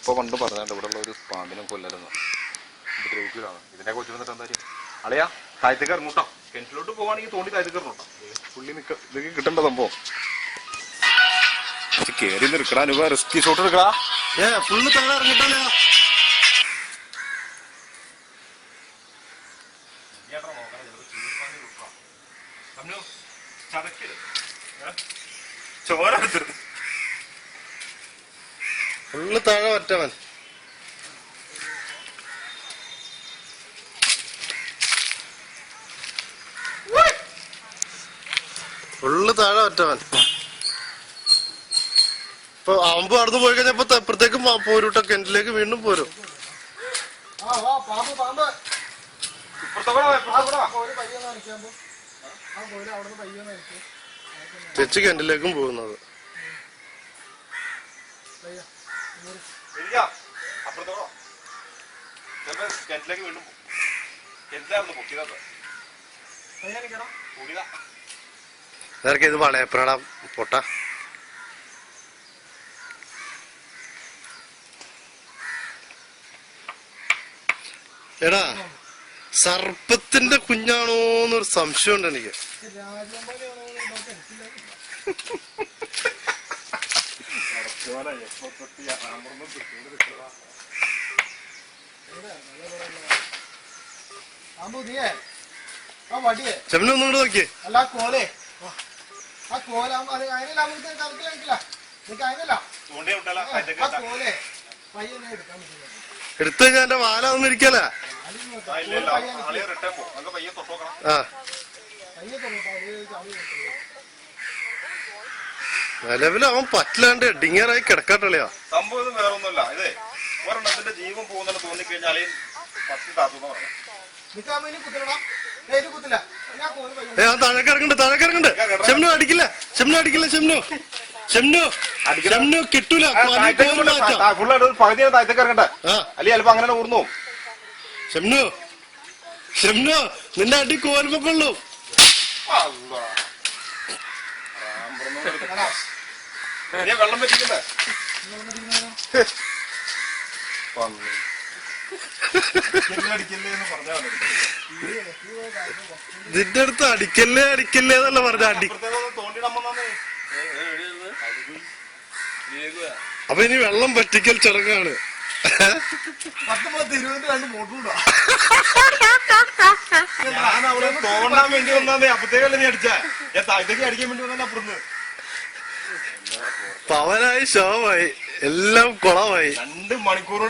ഉപ്പ പണ്ട് പറഞ്ഞാണ്ട് ഇവിടെ ഉള്ള ഒരു പാമ്പിനെ കൊല്ലരുന്നു ഉപദ്രവിക്കലാണ്. ഇതിനെ കുറിച്ച് വന്നിട്ട് എന്താ അളിയാ താഴത്തേക്ക് ഇറങ്ങൂട്ടോ. കിണറ്റിലോട്ട് പോവാണെങ്കിൽ തോണ്ടി താഴത്തേക്ക് ഇറങ്ങൂട്ടോ. പുള്ളി ഇതൊക്കെ കിട്ടേണ്ട സംഭവം കേറി നിൽക്കടാ. അനുഭവ റിസ്കി ഷോട്ട് എടുക്കടാ. ഫുള്ള് താഴെ ഇറങ്ങിട്ടല്ലേ ചോര ഫുള്ള് താഴെ ഒറ്റവൻ. ഫുള്ള് താഴെ ഒറ്റവൻ. ഇപ്പൊ അമ്പ് നടന്നു പോയി കഴിഞ്ഞപ്പോ അപ്പുറത്തേക്ക് പോരൂട്ടോ. കിണറ്റിലേക്ക് വീണ്ടും പോരും. ചേച്ചി കിണറ്റിലേക്കും പോകുന്നത്. നേരത്തെ ഇത് വളയപ്പനടാ പൊട്ട. എടാ സർപ്പത്തിന്റെ കുഞ്ഞാണോന്നൊരു സംശയമുണ്ട് എനിക്ക്. ചെമ്മനെ ഒന്നും കൂടെ നോക്കിയേ. എടുത്തു കഴിഞ്ഞാൽ എന്റെ വാല ഒന്നും ഇരിക്കല. നിലവിൽ അവൻ പറ്റില്ലാണ്ട് ഡിങ്ങറായി കിടക്കാട്ടളിയാ. സംഭവം വേറൊന്നുമല്ല. ഇതേ ഒരെണ്ണത്തിന്റെ ജീവൻ പോകുന്നുണ്ട് തോന്നിക്കഴിഞ്ഞാല് താഴേക്കിറങ്ങണ്ട്. ചെമ്മനു അടിക്കില്ല. ഷെമ്നു കിട്ടൂല. പകുതി താഴത്തേക്ക് ഇറങ്ങട്ടെ. അല്ലെങ്കിൽ ചിലപ്പോ അങ്ങനെ ഊർന്നു. ഷെമ്നു നിന്റെ അടി കോൽമക്കുള്ളൂ. വെള്ളം പറ്റിക്കണ്ടേ? നിന്റെ അടുത്ത് അടിക്കല്ലേ എന്നല്ല പറഞ്ഞ അടി. അപ്പൊ ഇനി വെള്ളം പറ്റിക്കൽ ചടങ്ങാണ്. ഞാൻ അവിടെ തോണ്ടാൻ വേണ്ടി വന്നേ. അപ്പത്തേക്കല്ലേ നീ അടിച്ചാ? ഞാൻ താഴത്തേക്ക് അടിക്കാൻ വേണ്ടി വന്നെ അപ്പുറത്ത്. പവനായി ശവമായി എല്ലാം കുളമായി. 2 മണിക്കൂറോട്